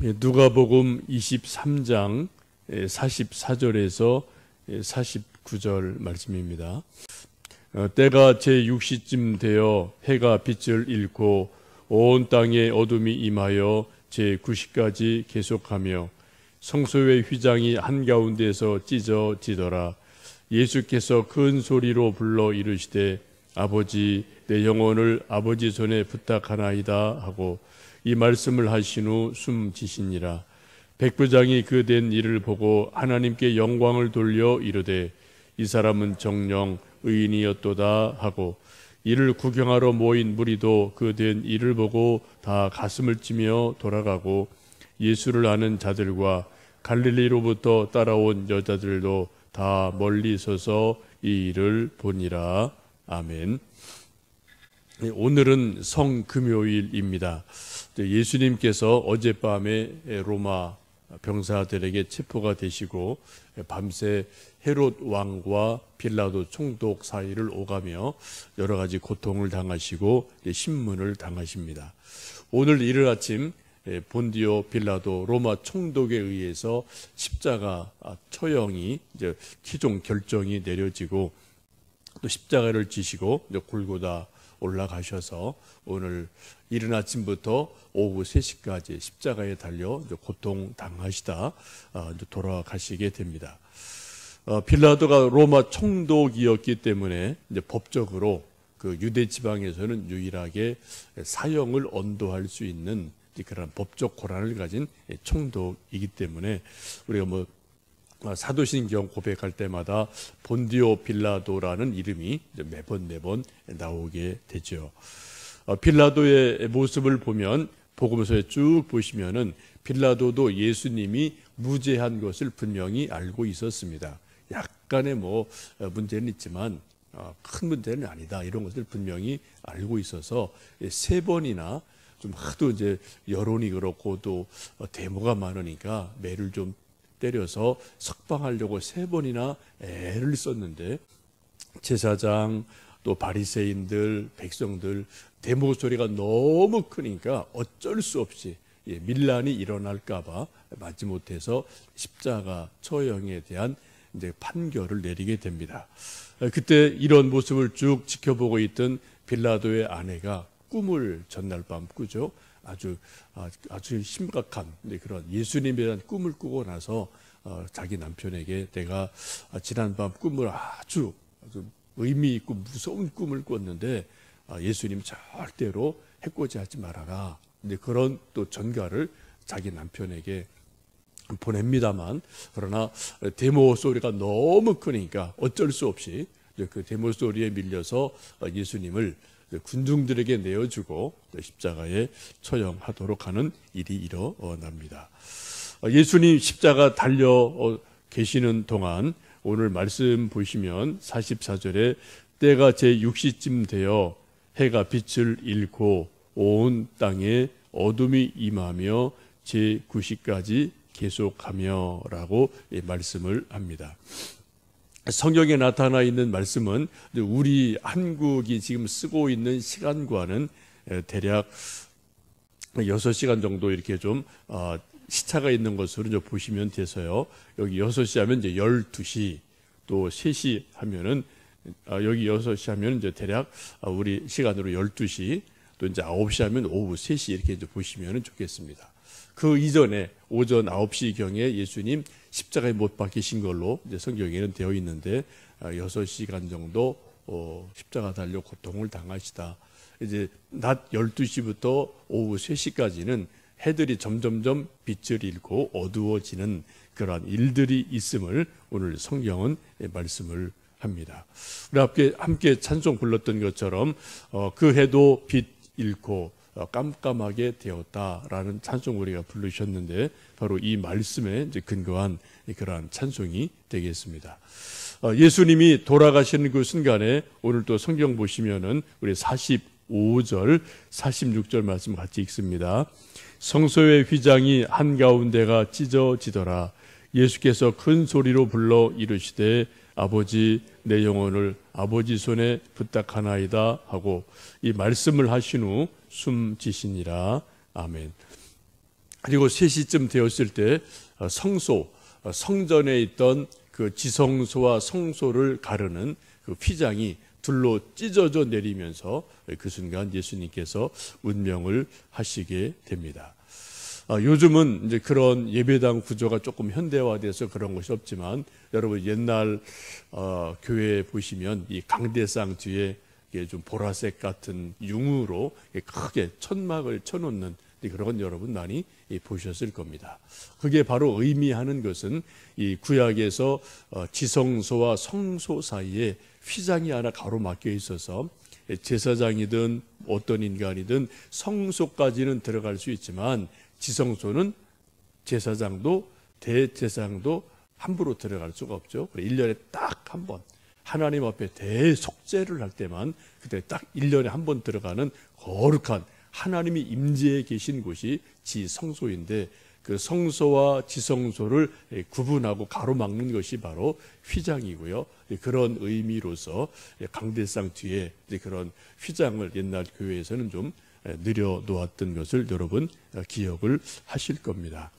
누가복음 23장 44절에서 49절 말씀입니다. 때가 제6시쯤 되어 해가 빛을 잃고 온 땅에 어둠이 임하여 제9시까지 계속하며 성소의 휘장이 한가운데서 찢어지더라. 예수께서 큰 소리로 불러 이르시되 아버지 내 영혼을 아버지 손에 부탁하나이다 하고 이 말씀을 하신 후 숨지시니라. 백부장이 그 된 일을 보고 하나님께 영광을 돌려 이르되 이 사람은 정녕 의인이었도다 하고 이를 구경하러 모인 무리도 그 된 일을 보고 다 가슴을 치며 돌아가고 예수를 아는 자들과 갈릴리로부터 따라온 여자들도 다 멀리 서서 이 일을 보니라. 아멘. 오늘은 성금요일입니다. 예수님께서 어젯밤에 로마 병사들에게 체포가 되시고 밤새 헤롯 왕과 빌라도 총독 사이를 오가며 여러 가지 고통을 당하시고 신문을 당하십니다. 오늘 이른 아침 본디오 빌라도 로마 총독에 의해서 십자가 처형이 이제 최종 결정이 내려지고 또 십자가를 지시고 골고다 올라가셔서 오늘 이른 아침부터 오후 3시까지 십자가에 달려 고통 당하시다 돌아가시게 됩니다. 빌라도가 로마 총독이었기 때문에 이제 법적으로 그 유대 지방에서는 유일하게 사형을 언도할 수 있는 그런 법적 권한을 가진 총독이기 때문에 우리가 사도신경 고백할 때마다 본디오 빌라도라는 이름이 매번 나오게 되죠. 빌라도의 모습을 보면 복음서에 쭉 보시면은 빌라도도 예수님이 무죄한 것을 분명히 알고 있었습니다. 약간의 문제는 있지만 큰 문제는 아니다 이런 것을 분명히 알고 있어서 3번이나 좀 하도 이제 여론이 그렇고 또 데모가 많으니까 매를 좀 때려서 석방하려고 3번이나 애를 썼는데 제사장 또 바리새인들 백성들 데모 소리가 너무 크니까 어쩔 수 없이 밀란이 일어날까봐 마지못해서 십자가 처형에 대한 이제 판결을 내리게 됩니다. 그때 이런 모습을 쭉 지켜보고 있던 빌라도의 아내가 꿈을 전날 밤 꾸죠. 아주 심각한 그런 예수님에 대한 꿈을 꾸고 나서 자기 남편에게 내가 지난밤 꿈을 아주 의미 있고 무서운 꿈을 꿨는데 예수님 절대로 해코지 하지 말아라. 근데 그런 또 전가를 자기 남편에게 보냅니다만 그러나 데모 소리가 너무 크니까 어쩔 수 없이 그 데모 소리에 밀려서 예수님을 군중들에게 내어주고 십자가에 처형하도록 하는 일이 일어납니다. 예수님 십자가 달려 계시는 동안 오늘 말씀 보시면 44절에 때가 제6시쯤 되어 해가 빛을 잃고 온 땅에 어둠이 임하며 제9시까지 계속하며 라고 말씀을 합니다. 성경에 나타나 있는 말씀은 우리 한국이 지금 쓰고 있는 시간과는 대략 6시간 정도 이렇게 좀 시차가 있는 것으로 보시면 돼서요. 여기 6시 하면 이제 12시, 또 3시 하면은 여기 6시 하면 이제 대략 우리 시간으로 12시, 또 이제 9시 하면 오후 3시 이렇게 이제 보시면 좋겠습니다. 그 이전에 오전 9시경에 예수님 십자가에 못 박히신 걸로 이제 성경에는 되어 있는데 6시간 정도 십자가 달려 고통을 당하시다. 이제 낮 12시부터 오후 3시까지는 해들이 점점점 빛을 잃고 어두워지는 그러한 일들이 있음을 오늘 성경은 말씀을 합니다. 우리 함께 찬송 불렀던 것처럼 그 해도 빛 잃고 깜깜하게 되었다라는 찬송 우리가 부르셨는데 바로 이 말씀에 이제 근거한 그러한 찬송이 되겠습니다. 예수님이 돌아가시는 그 순간에 오늘 또 성경 보시면은 우리 45절, 46절 말씀 같이 읽습니다. 성소의 휘장이 한가운데가 찢어지더라. 예수께서 큰 소리로 불러 이르시되 아버지 내 영혼을 아버지 손에 부탁하나이다 하고 이 말씀을 하신 후 숨지시니라. 아멘. 그리고 3시쯤 되었을 때 성전에 있던 그 지성소와 성소를 가르는 그 휘장이 둘로 찢어져 내리면서 그 순간 예수님께서 운명을 하시게 됩니다. 요즘은 이제 그런 예배당 구조가 조금 현대화돼서 그런 것이 없지만, 여러분 옛날 교회 보시면 이 강대상 뒤에 좀 보라색 같은 융으로 크게 천막을 쳐놓는 그런 여러분 많이 보셨을 겁니다. 그게 바로 의미하는 것은 이 구약에서 지성소와 성소 사이에 휘장이 하나 가로막혀 있어서 제사장이든 어떤 인간이든 성소까지는 들어갈 수 있지만 지성소는 제사장도 대제사장도 함부로 들어갈 수가 없죠. 1년에 딱 한 번 하나님 앞에 대속죄를 할 때만 그때 딱 1년에 한 번 들어가는 거룩한 하나님이 임재해 계신 곳이 지성소인데, 그 성소와 지성소를 구분하고 가로막는 것이 바로 휘장이고요. 그런 의미로서 강대상 뒤에 그런 휘장을 옛날 교회에서는 좀 늘여놓았던 것을 여러분 기억을 하실 겁니다.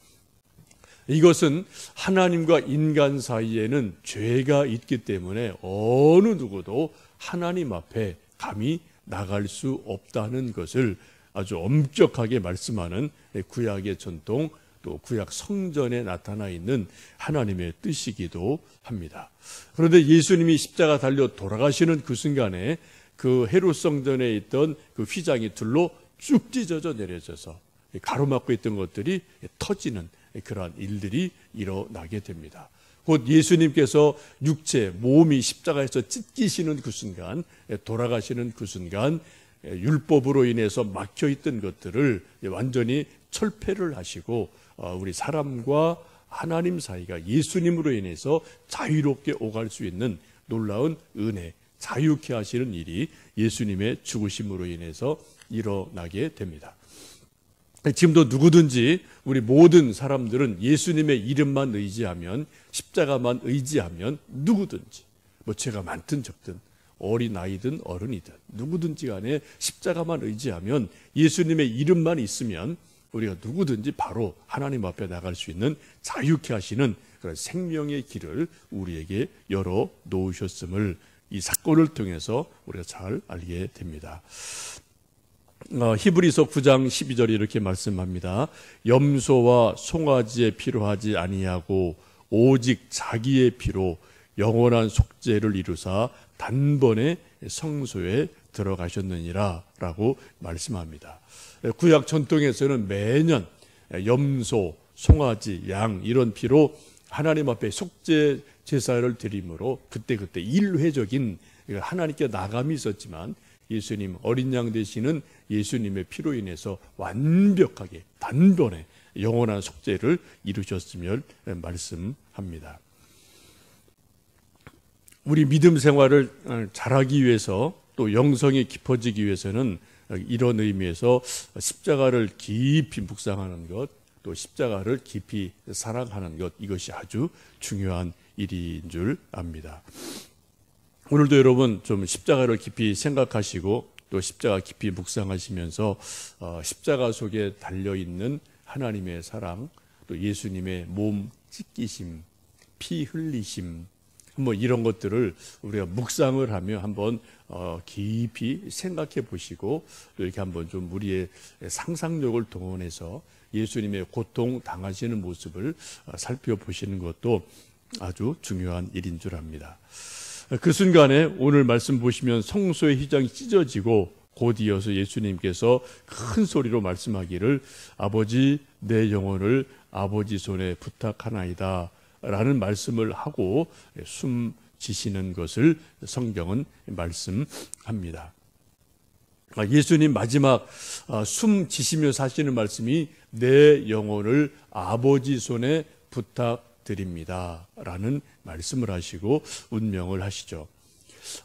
이것은 하나님과 인간 사이에는 죄가 있기 때문에 어느 누구도 하나님 앞에 감히 나갈 수 없다는 것을 아주 엄격하게 말씀하는 구약의 전통, 또 구약 성전에 나타나 있는 하나님의 뜻이기도 합니다. 그런데 예수님이 십자가 달려 돌아가시는 그 순간에 그 헤롯 성전에 있던 그 휘장이 둘로 쭉 찢어져 내려져서 가로막고 있던 것들이 터지는 그러한 일들이 일어나게 됩니다. 곧 예수님께서 육체, 몸이 십자가에서 찢기시는 그 순간, 돌아가시는 그 순간 율법으로 인해서 막혀있던 것들을 완전히 철폐를 하시고 우리 사람과 하나님 사이가 예수님으로 인해서 자유롭게 오갈 수 있는 놀라운 은혜, 자유케 하시는 일이 예수님의 죽으심으로 인해서 일어나게 됩니다. 지금도 누구든지 우리 모든 사람들은 예수님의 이름만 의지하면, 십자가만 의지하면 누구든지 죄가 많든 적든 어린아이든 어른이든 누구든지 간에 십자가만 의지하면, 예수님의 이름만 있으면 우리가 누구든지 바로 하나님 앞에 나갈 수 있는 자유케 하시는 그런 생명의 길을 우리에게 열어 놓으셨음을 이 사건을 통해서 우리가 잘 알게 됩니다. 히브리서 9장 12절에 이렇게 말씀합니다. 염소와 송아지에 피로 하지 아니하고 오직 자기의 피로 영원한 속죄를 이루사 단번에 성소에 들어가셨느니라 라고 말씀합니다. 구약 전통에서는 매년 염소, 송아지, 양 이런 피로 하나님 앞에 속죄 제사를 드림으로 그때그때 일회적인 하나님께 나감이 있었지만, 예수님 어린 양 되시는 예수님의 피로 인해서 완벽하게 단번에 영원한 속죄를 이루셨으며 말씀합니다. 우리 믿음 생활을 잘하기 위해서, 또 영성이 깊어지기 위해서는 이런 의미에서 십자가를 깊이 묵상하는 것, 또 십자가를 깊이 사랑하는 것, 이것이 아주 중요한 일인 줄 압니다. 오늘도 여러분 좀 십자가를 깊이 생각하시고 또 십자가 깊이 묵상하시면서 십자가 속에 달려있는 하나님의 사랑, 또 예수님의 몸 찢기심, 피 흘리심, 이런 것들을 우리가 묵상을 하며 한번 깊이 생각해 보시고, 또 이렇게 한번 좀 우리의 상상력을 동원해서 예수님의 고통 당하시는 모습을 살펴보시는 것도 아주 중요한 일인 줄 압니다. 그 순간에 오늘 말씀 보시면 성소의 휘장이 찢어지고 곧 이어서 예수님께서 큰 소리로 말씀하기를 아버지 내 영혼을 아버지 손에 부탁하나이다 라는 말씀을 하고 숨지시는 것을 성경은 말씀합니다. 예수님 마지막 숨지시면서 하시는 말씀이 내 영혼을 아버지 손에 부탁드립니다 라는 말씀을 하시고 운명을 하시죠.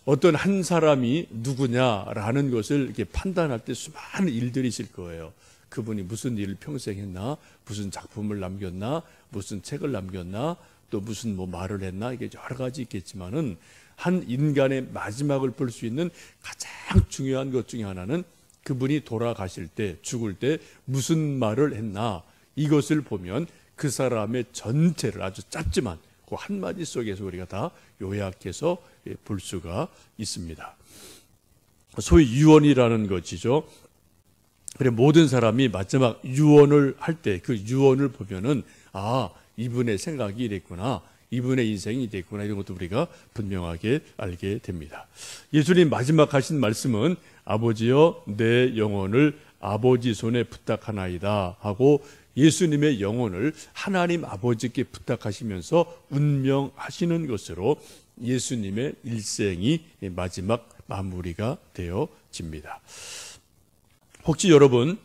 어떤 한 사람이 누구냐라는 것을 이렇게 판단할 때 수많은 일들이 있을 거예요. 그분이 무슨 일을 평생 했나, 무슨 작품을 남겼나, 무슨 책을 남겼나, 또 무슨 말을 했나, 이게 여러 가지 있겠지만은 한 인간의 마지막을 볼 수 있는 가장 중요한 것 중에 하나는 그분이 돌아가실 때, 죽을 때 무슨 말을 했나, 이것을 보면 그 사람의 전체를 아주 짧지만 그 한마디 속에서 우리가 다 요약해서 볼 수가 있습니다. 소위 유언이라는 것이죠. 그래, 모든 사람이 마지막 유언을 할 때 그 유언을 보면은 이분의 생각이 이랬구나, 이분의 인생이 이랬구나, 이런 것도 우리가 분명하게 알게 됩니다. 예수님 마지막 하신 말씀은 아버지여 내 영혼을 아버지 손에 부탁하나이다 하고 예수님의 영혼을 하나님 아버지께 부탁하시면서 운명하시는 것으로 예수님의 일생이 마지막 마무리가 되어집니다. 혹시 여러분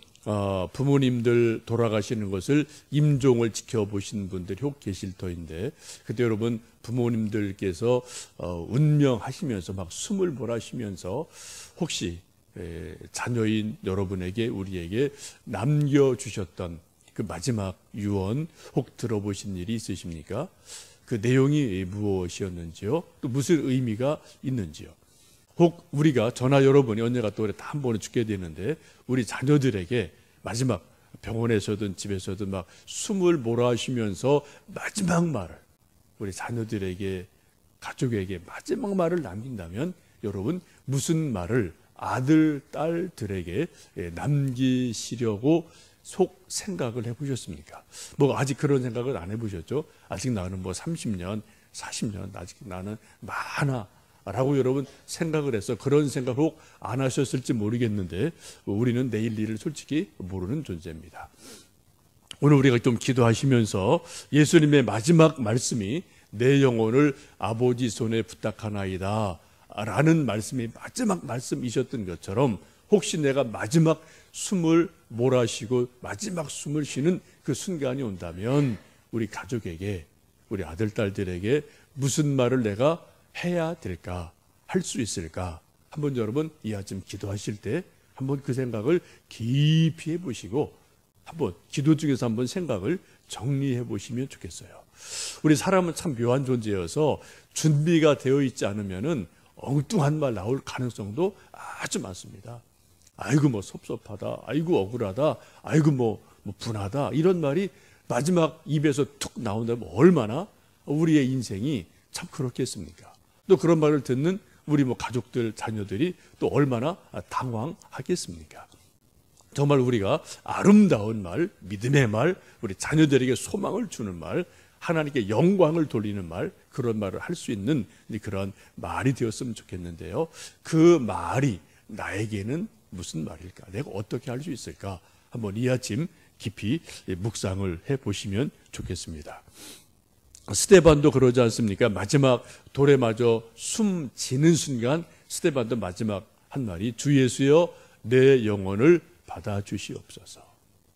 부모님들 돌아가시는 것을 임종을 지켜보신 분들이 혹 계실 터인데, 그때 여러분 부모님들께서 운명하시면서 막 숨을 몰아쉬면서 혹시 자녀인 여러분에게, 우리에게 남겨주셨던 그 마지막 유언 혹 들어보신 일이 있으십니까? 그 내용이 무엇이었는지요? 또 무슨 의미가 있는지요? 혹 우리가 저나 여러분이 언젠가 또 다 한 번은 죽게 되는데 우리 자녀들에게 마지막 병원에서든 집에서든 막 숨을 몰아쉬면서 마지막 말을, 우리 자녀들에게, 가족에게 마지막 말을 남긴다면 여러분 무슨 말을 아들, 딸들에게 남기시려고 속 생각을 해보셨습니까? 뭐 아직 그런 생각을 안 해보셨죠? 아직 나는 뭐 30년, 40년 아직 나는 많아 라고 여러분 생각을 해서 그런 생각 혹 안 하셨을지 모르겠는데 우리는 내일 일을 솔직히 모르는 존재입니다. 오늘 우리가 좀 기도하시면서 예수님의 마지막 말씀이 내 영혼을 아버지 손에 부탁하나이다 라는 말씀이 마지막 말씀이셨던 것처럼, 혹시 내가 마지막 숨을 몰아쉬고 마지막 숨을 쉬는 그 순간이 온다면 우리 가족에게, 우리 아들, 딸들에게 무슨 말을 내가 해야 될까, 할 수 있을까? 한번 여러분 이 아침 기도하실 때 한번 그 생각을 깊이 해보시고 한번 기도 중에서 한번 생각을 정리해 보시면 좋겠어요. 우리 사람은 참 묘한 존재여서 준비가 되어 있지 않으면은 엉뚱한 말 나올 가능성도 아주 많습니다. 아이고 뭐 섭섭하다, 아이고 억울하다, 아이고 뭐 분하다, 이런 말이 마지막 입에서 툭 나온다면 얼마나 우리의 인생이 참 그렇겠습니까? 또 그런 말을 듣는 우리 뭐 가족들, 자녀들이 또 얼마나 당황하겠습니까? 정말 우리가 아름다운 말, 믿음의 말, 우리 자녀들에게 소망을 주는 말, 하나님께 영광을 돌리는 말, 그런 말을 할 수 있는 그런 말이 되었으면 좋겠는데요. 그 말이 나에게는 무슨 말일까? 내가 어떻게 할 수 있을까? 한번 이 아침 깊이 묵상을 해보시면 좋겠습니다. 스데반도 그러지 않습니까? 마지막 돌에 맞아 숨지는 순간 스데반도 마지막 한 말이 주 예수여 내 영혼을 받아주시옵소서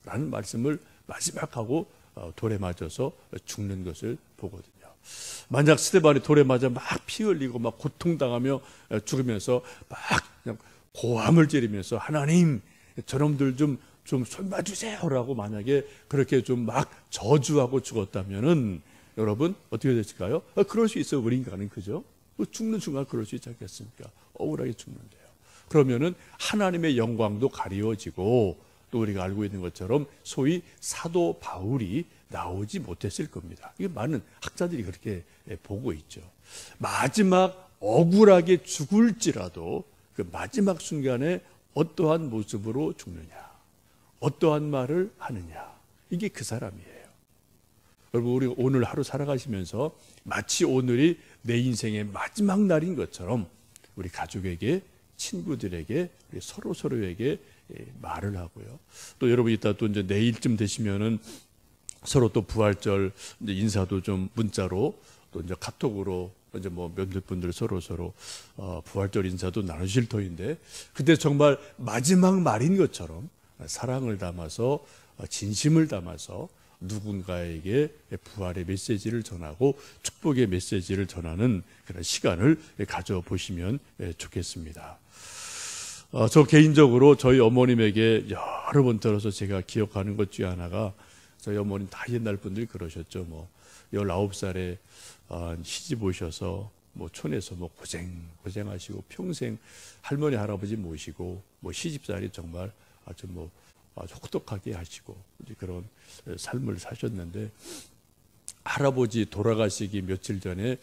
라는 말씀을 마지막 하고 돌에 맞아서 죽는 것을 보거든요. 만약 스데반이 돌에 맞아 막 피 흘리고 막 고통당하며 죽으면서 막 그냥 고함을 지르면서 하나님 저놈들 좀 손봐주세요라고 만약에 그렇게 좀 막 저주하고 죽었다면은 여러분 어떻게 됐을까요? 그럴 수 있어요. 우리 인간은, 그죠? 죽는 순간 그럴 수 있지 않겠습니까? 억울하게 죽는데요. 그러면은 하나님의 영광도 가리워지고 또 우리가 알고 있는 것처럼 소위 사도 바울이 나오지 못했을 겁니다. 이게 많은 학자들이 그렇게 보고 있죠. 마지막 억울하게 죽을지라도 그 마지막 순간에 어떠한 모습으로 죽느냐, 어떠한 말을 하느냐, 이게 그 사람이에요. 여러분 우리 오늘 하루 살아가시면서 마치 오늘이 내 인생의 마지막 날인 것처럼 우리 가족에게, 친구들에게, 우리 서로에게 말을 하고요. 또 여러분 이따 또 이제 내일쯤 되시면은 서로 또 부활절 이제 인사도 좀 문자로 또 이제 카톡으로 이제 뭐 몇몇 분들 서로 부활절 인사도 나누실 터인데, 그때 정말 마지막 말인 것처럼 사랑을 담아서 진심을 담아서 누군가에게 부활의 메시지를 전하고 축복의 메시지를 전하는 그런 시간을 가져보시면 좋겠습니다. 저 개인적으로 저희 어머님에게 여러 번 들어서 제가 기억하는 것 중에 하나가, 저희 어머님 다 옛날 분들이 그러셨죠. 뭐 19살에 시집 오셔서 뭐 촌에서 뭐 고생하시고 평생 할머니 할아버지 모시고 뭐 시집살이 정말 아주 뭐 아주 혹독하게 하시고 그런 삶을 사셨는데, 할아버지 돌아가시기 며칠 전에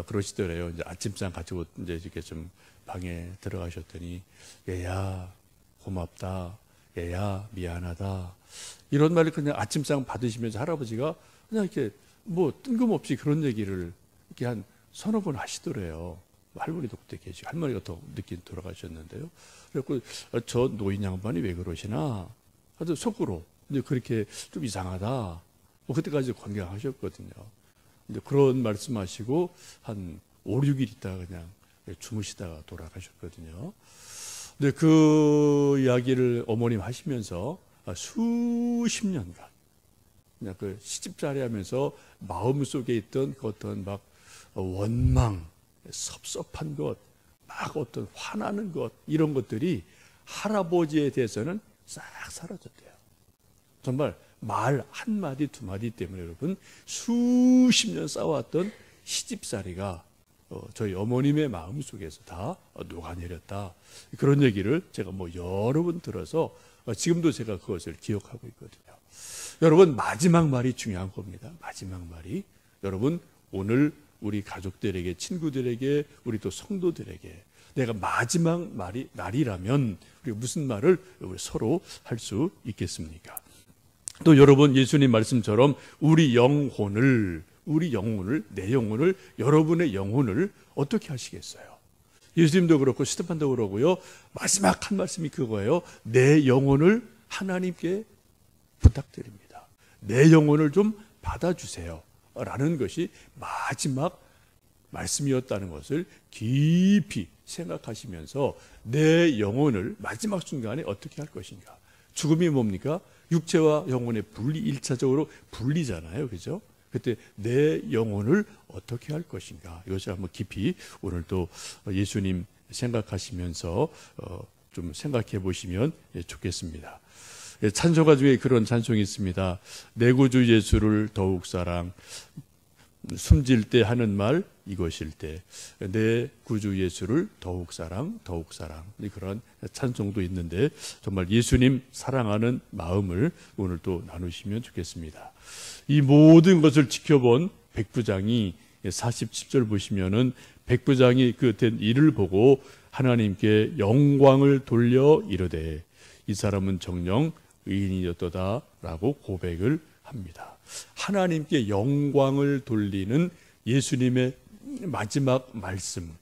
그러시더래요. 이제 아침상 가지고 이제 이렇게 좀 방에 들어가셨더니, 얘야 고맙다, 얘야 미안하다, 이런 말을 그냥 아침상 받으시면서 할아버지가 그냥 이렇게 뭐 뜬금없이 그런 얘기를 이렇게 한 서너 번 하시더래요. 할머니도 그때 계시고, 할머니가 더 늦게 돌아가셨는데요. 그래서 저 노인 양반이 왜 그러시나 하여튼 속으로 이제 그렇게 좀 이상하다, 뭐 그때까지 건강하셨거든요. 근데 그런 말씀하시고 한 5, 6일 있다가 그냥 주무시다가 돌아가셨거든요. 근데 그 이야기를 어머님 하시면서 수십 년간 그냥 그 시집살이 하면서 마음속에 있던 그 어떤 막 원망, 섭섭한 것, 막 어떤 화나는 것, 이런 것들이 할아버지에 대해서는 싹 사라졌대요. 정말 말 한마디 두 마디 때문에 여러분 수십 년 쌓아왔던 시집살이가 저희 어머님의 마음속에서 다 녹아내렸다. 그런 얘기를 제가 뭐 여러 번 들어서 지금도 제가 그것을 기억하고 있거든요. 여러분, 마지막 말이 중요한 겁니다. 마지막 말이. 여러분, 오늘 우리 가족들에게, 친구들에게, 우리 또 성도들에게 내가 마지막 날이라면 우리 무슨 말을 우리 서로 할 수 있겠습니까? 또 여러분, 예수님 말씀처럼 우리 영혼을, 내 영혼을, 여러분의 영혼을 어떻게 하시겠어요? 예수님도 그렇고 스테판도 그러고요. 마지막 한 말씀이 그거예요. 내 영혼을 하나님께 부탁드립니다. 내 영혼을 좀 받아주세요 라는 것이 마지막 말씀이었다는 것을 깊이 생각하시면서 내 영혼을 마지막 순간에 어떻게 할 것인가. 죽음이 뭡니까? 육체와 영혼의 분리, 1차적으로 분리잖아요. 그죠? 그때 내 영혼을 어떻게 할 것인가. 이것을 한번 깊이 오늘 또 예수님 생각하시면서 좀 생각해 보시면 좋겠습니다. 찬송가 중에 그런 찬송이 있습니다. 내 구주 예수를 더욱 사랑, 숨질 때 하는 말 이것일 때, 내 구주 예수를 더욱 사랑, 더욱 사랑, 그런 찬송도 있는데 정말 예수님 사랑하는 마음을 오늘 또 나누시면 좋겠습니다. 이 모든 것을 지켜본 백부장이 47절 보시면은 백부장이 그 된 일을 보고 하나님께 영광을 돌려 이르되 이 사람은 정녕 의인이었도다 라고 고백을 합니다. 하나님께 영광을 돌리는 예수님의 마지막 말씀,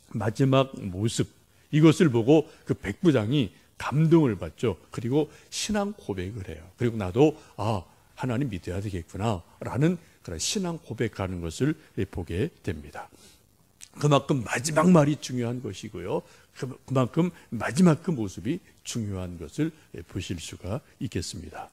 마지막 모습, 이것을 보고 그 백부장이 감동을 받죠. 그리고 신앙 고백을 해요. 그리고 나도 하나님 믿어야 되겠구나 라는 그런 신앙 고백하는 것을 보게 됩니다. 그만큼 마지막 말이 중요한 것이고요. 그만큼 마지막 그 모습이 중요한 것을 보실 수가 있겠습니다.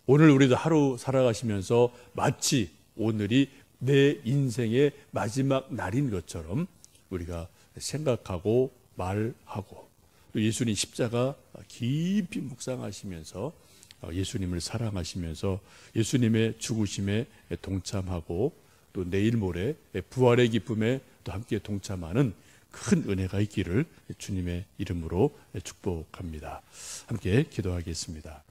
오늘 우리도 하루 살아가시면서 마치 오늘이 내 인생의 마지막 날인 것처럼 우리가 생각하고 말하고, 또 예수님 십자가 깊이 묵상하시면서 예수님을 사랑하시면서 예수님의 죽으심에 동참하고, 또 내일 모레 부활의 기쁨에 또 함께 동참하는 큰 은혜가 있기를 주님의 이름으로 축복합니다. 함께 기도하겠습니다.